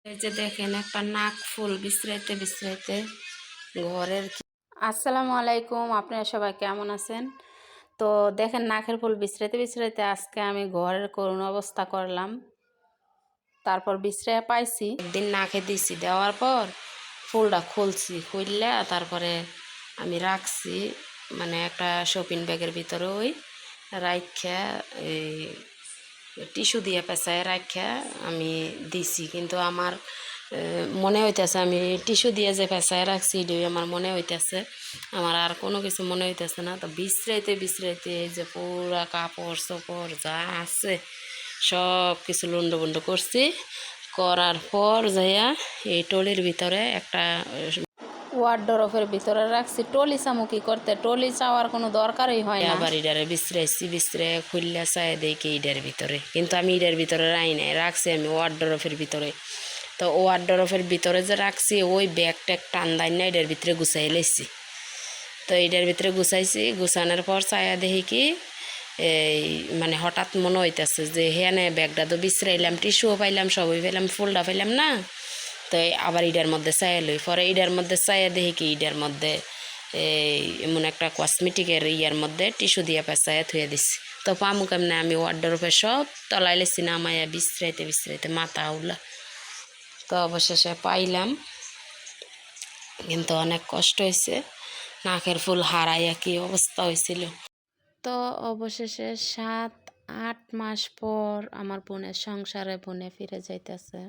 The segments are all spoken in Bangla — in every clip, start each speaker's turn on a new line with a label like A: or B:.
A: এই যে দেখেন একটা নাক ফুল বিশ্রাইতে বিশ্রাইতে ঘরের। আসসালামু আলাইকুম, আপনারা সবাই কেমন আছেন? তো দেখেন নাকের ফুল বিশ্রাইতে বিশ্রাইতে আজকে আমি ঘরের করুণ অবস্থা করলাম। তারপর বিশ্রায় পাইছি, একদিন নাকে দিছি, দেওয়ার পর ফুলটা খুললে তারপরে আমি রাখছি মানে একটা শপিং ব্যাগের ভিতরে ওই রাখা এই টিস্যু দিয়ে পেঁচায় রাখা আমি দিছি। কিন্তু আমার মনে হইতেছে আমি টিস্যু দিয়ে যে পেঁচায় রাখছি এটাই আমার মনে হইতেছে, আমার আর কোনো কিছু মনে হইতেছে না। তো বিশ্রাইতে বিশ্রাইতে এই যে পুরা কাপড় চোপড় যা আছে সব কিছু লুন্ড করছি। করার পর যাইয়া এই টলির ভিতরে একটা ওয়ার্ডরোবের ভিতরে রাখছি। টলি চামুকি করতে টলি চাওয়ার কোনো দরকারই হয় না। আবার ইডারে বিশ্রায় খুললে চাই দেখি ইডার ভিতরে, কিন্তু আমি ইডার ভিতরে রাখছি আমি ওয়ার্ডরোবের ভিতরে। তো ওয়ার্ডরোবের ভিতরে যে রাখছি ওই ব্যাগ ট্যাগ টান্দাই না এটার ভিতরে গুছাই লাইছি। তো এটার ভিতরে গুছানোর পর চায়া দেখি কি এই মানে হঠাৎ মনে হইতেছে যে হ্যাঁ ব্যাগটা তো বিশ্রাইলাম, টিস্যুও পাইলাম, সবই পেলাম, ফুলটা পাইলাম না। তো আবার ইডার মধ্যে চায়া লই, পরে ইডার মধ্যে চায়া দেখি কি ইডার মধ্যে এই এমন একটা কসমেটিকের ইয়ার মধ্যে টিস্যু দিয়ে পেঁচাইয়া থুয়ে দিছি। তো পামু কেমনে আমি ওয়ার্ডরোবে সব তলাই লেছি না মায়া বিশ্রাইতে মাথা উলা। তো অবশেষে পাইলাম, কিন্তু অনেক কষ্ট হয়েছে। নাকের ফুল হারাইয়া কি অবস্থা হয়েছিল। তো অবশেষে 7-8 মাস পর আমার বোনের সংসারে বোনে ফিরে যাইতেছে।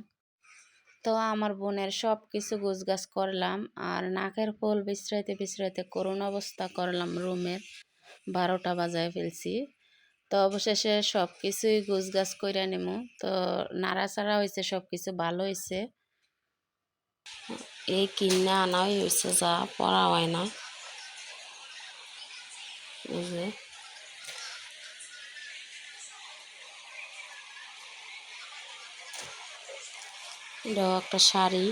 A: তো আমার বোনের সব কিছু গোছগাছ করলাম, আর নাকের ফুল বিশ্রাইতে করুণ অবস্থা করলাম রুমের। 12টা বাজায় ফেলছি। তো অবশেষে সব কিছুই গোছগাছ করে নেবো। তো নাড়াচাড়া হয়েছে, সব কিছু ভালো হয়েছে। এই কিনা আনাই হয়েছে, যা পড়া হয় না। এই যে এটাও একটা শাড়ি।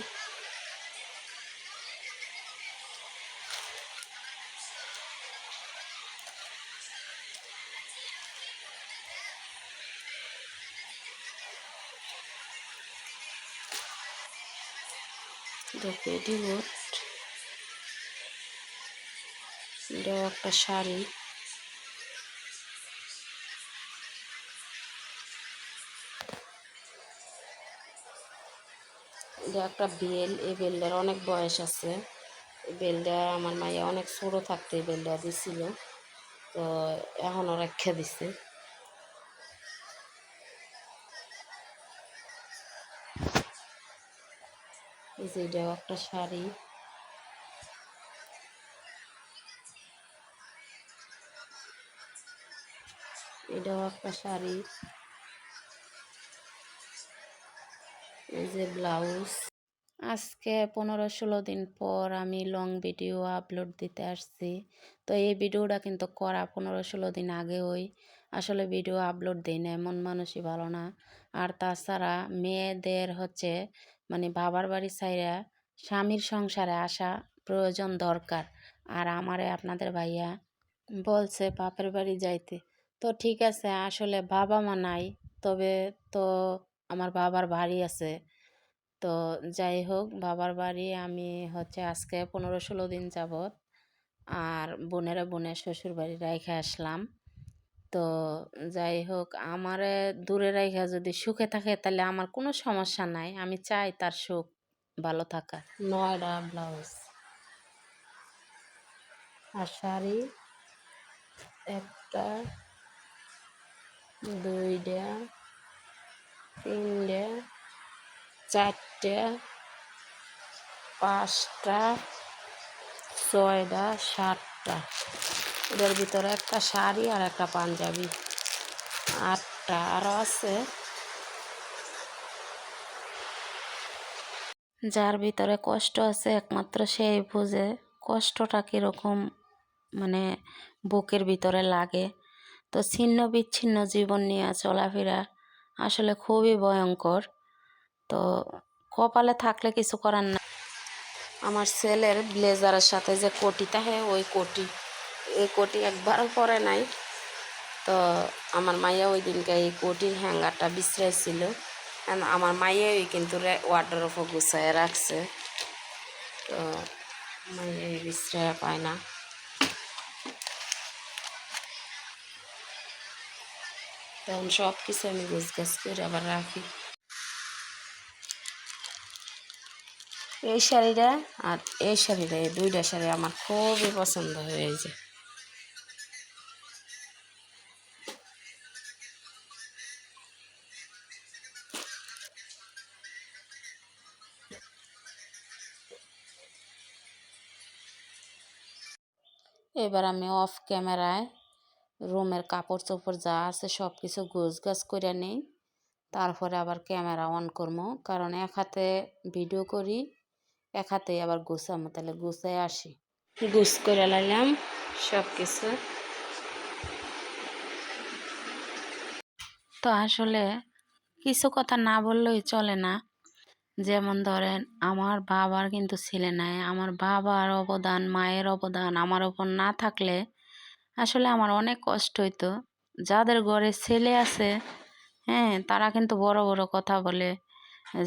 A: দেখো ডিভোট, এটাও একটা শাড়ি। এটা একটা বেল, এই বেলটার অনেক বয়স আছে। এই বেলটা আমার মাইয়া অনেক ছোটো থাকতে এই বেলটা দিছিল, তো এখনও রেখে দিছে। এই যে এটাও একটা শাড়ি। এটাও একটা শাড়ি। এই যে ব্লাউজ। আজকে 15-16 দিন পর আমি লং ভিডিও আপলোড দিতে আসছি। তো এই ভিডিওটা কিন্তু করা 15-16 দিন আগে ওই আসলে ভিডিও আপলোড দিই না, এমন মানুষই ভালো না। আর তাছাড়া মেয়েদের হচ্ছে মানে বাবার বাড়ি ছাইরা স্বামীর সংসারে আসা প্রয়োজন দরকার। আর আমারে আপনাদের ভাইয়া বলছে বাপের বাড়ি যাইতে। তো ঠিক আছে, আসলে বাবা মা নাই, তবে তো আমার বাবার বাড়ি আছে। তো যাই হোক, বাবার বাড়ি আমি হচ্ছে আজকে 15-16 দিন যাবৎ আর বোনের শ্বশুর বাড়ি রাইখা আসলাম। তো যাই হোক, আমারে দূরে রাইখা যদি সুখে থাকে তাহলে আমার কোনো সমস্যা নাই, আমি চাই তার সুখ ভালো থাকা। 9টা ব্লাউজ আর শাড়ি, 1টা 2টা 3টা 4টা 5টা 6টা 7টা। এটার ভিতরে একটা শাড়ি আর একটা পাঞ্জাবি। 8টা আরও আছে। যার ভিতরে কষ্ট আছে একমাত্র সেই বুঝে কষ্টটা কীরকম মানে বুকের ভিতরে লাগে। তো ছিন্ন বিচ্ছিন্ন জীবন নিয়ে চলাফেরা আসলে খুবই ভয়ঙ্কর। তো কপালে থাকলে কিছু করার না। আমার ছেলের ব্লেজারের সাথে যে কোটিটা ওই কোটি, এই কোটি একবারও পরে নাই। তো আমার মাইয়া ওই দিনকে এই কোটির হ্যাঙ্গারটা বিশ্রাইছিল, আমার মাইয়াই কিন্তু ওয়ার্ডরোবও গুছায় রাখছে, তো মাইয়াই বিশ্রায় পায় না। তখন সব কিছু আমি গুছগাছ করে আবার রাখি। এই শাড়িটা আর এই শাড়িটা, এই দুইটা শাড়ি আমার খুবই পছন্দ হয়েছে। এবার আমি অফ ক্যামেরায় রুমের কাপড় চোপড় যা আছে সব কিছু গোছগাছ করে নিই, তারপরে আবার ক্যামেরা অন করবো, কারণ এক হাতে ভিডিও করি, এক হাতে আবার গুছামো, তাহলে গুছায় আসি। গুছ করে লাইলাম সব কিছু। তো আসলে কিছু কথা না বললেই চলে না। যেমন ধরেন আমার বাবার কিন্তু ছেলে নাই, আমার বাবার অবদান, মায়ের অবদান আমার ওপর না থাকলে আসলে আমার অনেক কষ্ট হইতো। যাদের ঘরে ছেলে আছে, হ্যাঁ, তারা কিন্তু বড় বড় কথা বলে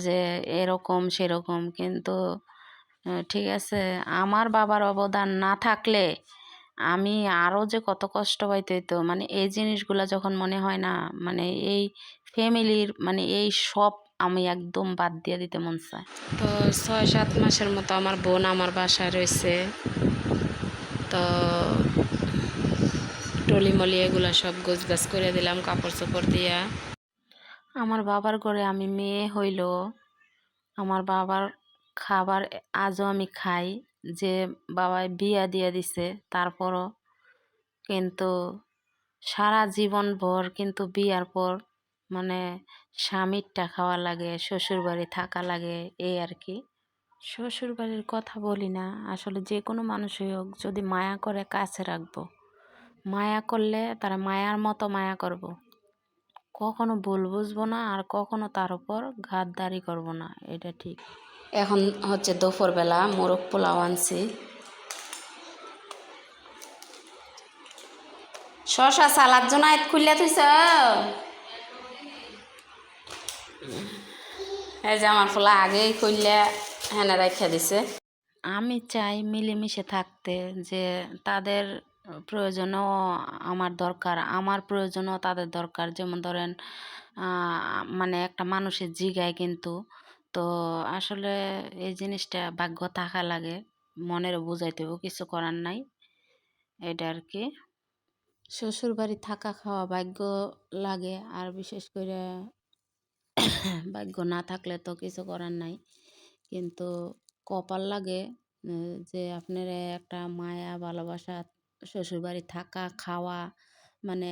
A: যে এরকম সেরকম, কিন্তু ঠিক আছে, আমার বাবার অবদান না থাকলে আমি আরও যে কত কষ্ট পাইতে হইতো, মানে এই জিনিসগুলো যখন মনে হয় না, মানে এই ফ্যামিলির মানে এই সব আমি একদম বাদ দিয়ে দিতে মন চায়। তো 6-7 মাসের মতো আমার বোন আমার বাসায় রয়েছে, তো টলিমলি এগুলো সব গোছগাছ করে দিলাম কাপড় চোপড় দিয়া। আমার বাবার ঘরে আমি মেয়ে হইল, আমার বাবার খাবার আজও আমি খাই, যে বাবাই বিয়া দিয়ে দিছে, তারপরও কিন্তু সারা জীবন ভর কিন্তু বিয়ার পর মানে স্বামীরটা খাওয়া লাগে, শ্বশুরবাড়ি থাকা লাগে, এই আর কি। শ্বশুরবাড়ির কথা বলি না, আসলে যে কোনো মানুষই হোক যদি মায়া করে কাছে রাখবো, মায়া করলে তারা মায়ার মতো মায়া করব, কখনো ভুল বুঝবো না, আর কখনো তার উপর গাদ্দারি করব না, এটা ঠিক। এখন হচ্ছে দুপুরবেলা মোরগ পোলাও আনছি। শশা সালাদ জন্য খুললে থইছ, এই যে আমার পোলা আগেই খুললে হেনে রেখে দিছে। আমি চাই মিলেমিশে থাকতে, যে তাদের প্রয়োজনও আমার দরকার, আমার প্রয়োজনও তাদের দরকার। যেমন ধরেন মানে একটা মানুষের জিগায় কিন্তু, তো আসলে এই জিনিসটা ভাগ্য থাকা লাগে, মনের বুঝাইতেও কিছু করার নাই, এটা আর কি। শ্বশুর বাড়ি থাকা খাওয়া ভাগ্য লাগে, আর বিশেষ করে ভাগ্য না থাকলে তো কিছু করার নাই, কিন্তু কপাল লাগে যে আপনার একটা মায়া ভালোবাসা, শ্বশুরবাড়ি থাকা খাওয়া, মানে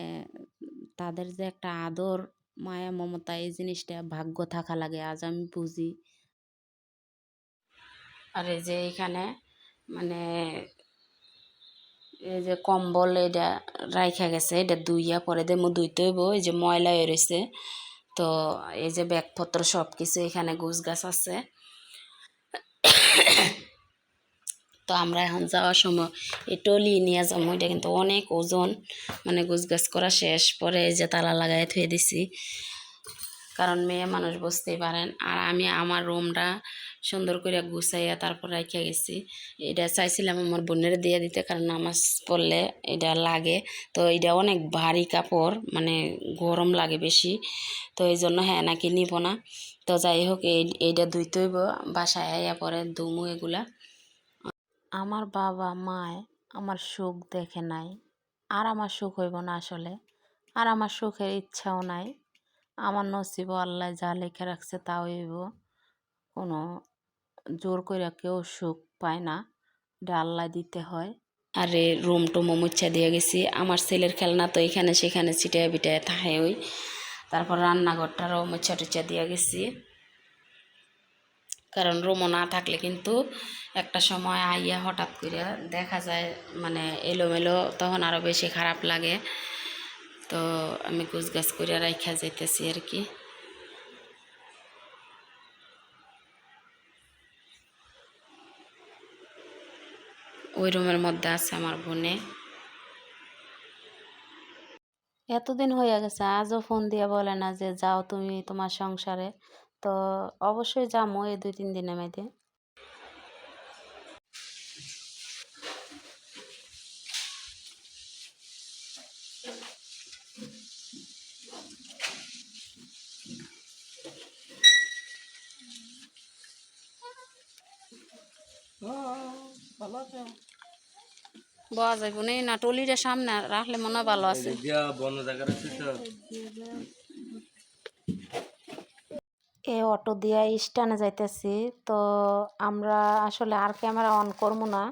A: তাদের যে একটা আদর মায়া মমতা, এই জিনিসটা ভাগ্য থাকা লাগে, আজ আমি বুঝি। আর এই যে এখানে মানে এই যে কম্বল এটা রাইখা গেছে, এটা ধুইয়া পরে দেবো, ধুইতে হইব, এই যে ময়লা হয়ে রয়েছে। তো এই যে ব্যাগপত্র সব কিছু এখানে গোছগাছ আছে। তো আমরা এখন যাওয়ার সময় এই টলি নিয়ে যাবো, এটা কিন্তু অনেক ওজন, মানে গোছগাছ করা শেষ পরে এই যে তালা লাগাই থুয়ে দিছি, কারণ মেয়ে মানুষ বুঝতেই পারেন। আর আমি আমার রুমটা সুন্দর করে গুছাইয়া তারপর রাখিয়া গেছি। এটা চাইছিলাম আমার বোনের দিয়ে দিতে, কারণ নামাজ পড়লে এটা লাগে, তো এটা অনেক ভারী কাপড়, মানে গরম লাগে বেশি, তো এই জন্য হ্যাঁ নাকি নিব না। তো যাই হোক, এইটা ধুইতে হইব, বাসায় আইয়া পরে ধুমু এগুলা। আমার বাবা মায় আমার সুখ দেখে নাই, আর আমার সুখ হইব না আসলে, আর আমার সুখের ইচ্ছাও নাই। আমার নসিব আল্লাহ যা লেখা রাখছে তা হইব, কোনো জোর করে কেউ সুখ পায় না, এটা আল্লাহ দিতে হয়। আরে রুম টুমো মুচ্ছা দিয়ে গেছি, আমার ছেলের খেলনা তো এখানে সেখানে ছিটায় বিটায় থাকে, ওই তারপর রান্নাঘরটারও মুচ্ছা টুচ্ছা দিয়ে গেছি, কারণ রুমও না থাকলে কিন্তু একটা সময় আইয়া হঠাৎ করে দেখা যায় মানে এলোমেলো, তখন আরও বেশি খারাপ লাগে। তো আমি গোছগাছ করে রাইখা যাইতেছি আর কি। ওই রুমের মধ্যে আছে আমার বোনে। এতদিন হয়ে গেছে, আজও ফোন দিয়ে বলে না যে যাও তুমি তোমার সংসারে। তো অবশ্যই যাবো এই 2-3 দিনের মধ্যে। বলা যাইব না, টলিটা সামনে রাখলে মনে হয় ভালো আছে। এই অটো দিয়া স্ট্যান্ডে যাইতেছি। তো আমরা আসলে আর ক্যামেরা অন করবো না,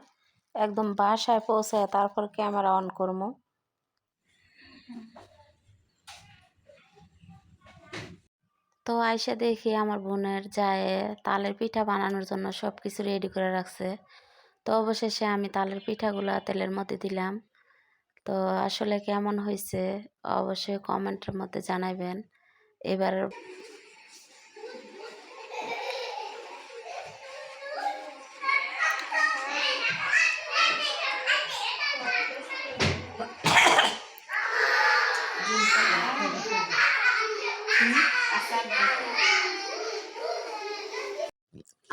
A: একদম বাসায় পৌঁছায় তারপর ক্যামেরা অন করবো। তো আইসা দেখি আমার বোনের যায় তালের পিঠা বানানোর জন্য সব কিছু রেডি করে রাখছে। তো অবশেষে আমি তালের পিঠাগুলো তেলের মধ্যে দিলাম। তো আসলে কেমন হয়েছে অবশ্যই কমেন্টের মধ্যে জানাবেন। এবার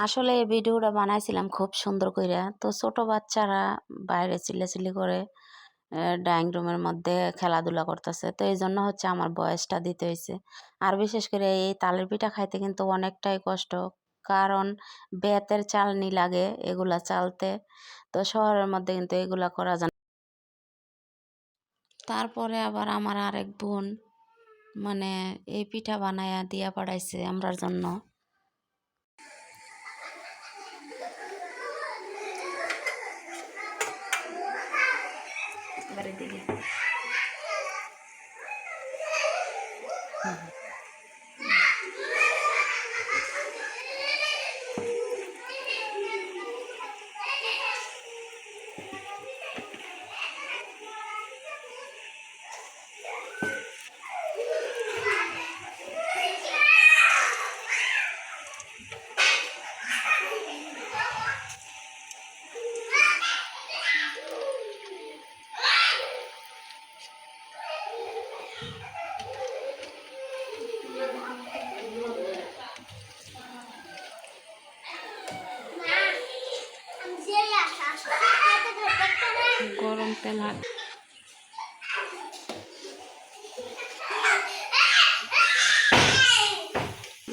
A: আসলে এই ভিডিওটা বানাইছিলাম খুব সুন্দর কইরা। তো ছোট বাচ্চারা বাইরে চিল্লাচিল্লি করে ডাইনিং রুমের মধ্যে খেলাধুলা করতেছে, তো এই জন্য হচ্ছে আমার বয়সটা দিতে হয়েছে। আর বিশেষ করে এই তালের পিঠা খাইতে কিন্তু অনেকটাই কষ্ট, কারণ বেতের চালনি লাগে এগুলা চালতে। তো শহরের মধ্যে কিন্তু এগুলা করা যায় না। তারপরে আবার আমার আরেক বোন মানে এই পিঠা বানায়া দিয়া পাঠাইছে আমরার জন্য। গরম তেল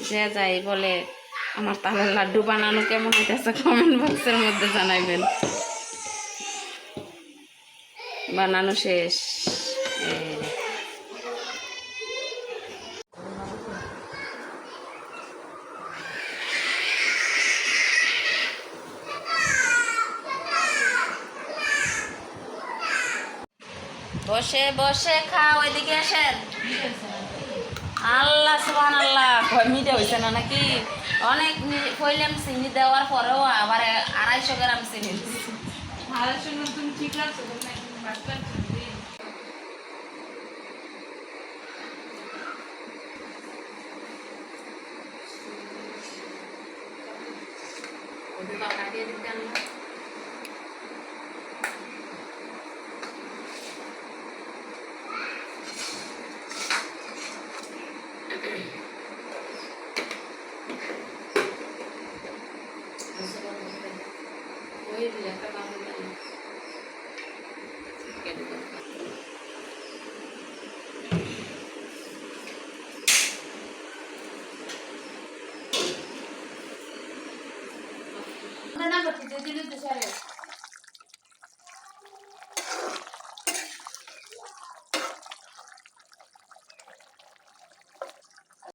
A: যে যাই বলে আমার তালের লাড্ডু বানানো কেমন হইতেছে কমেন্ট বক্সের মধ্যে জানাইবেন। বানানো শেষ। বসে বসে খাও, ওইদিকে আসেন। আল্লাহ সুবহানাল্লাহ, কয় মিঠে হয়েছে না নাকি? অনেক কইলাম চিনি দেওয়ার পরেও আবার 250 গ্রাম চিনি দিচ্ছি। 250 নতুন ঠিক লাগছে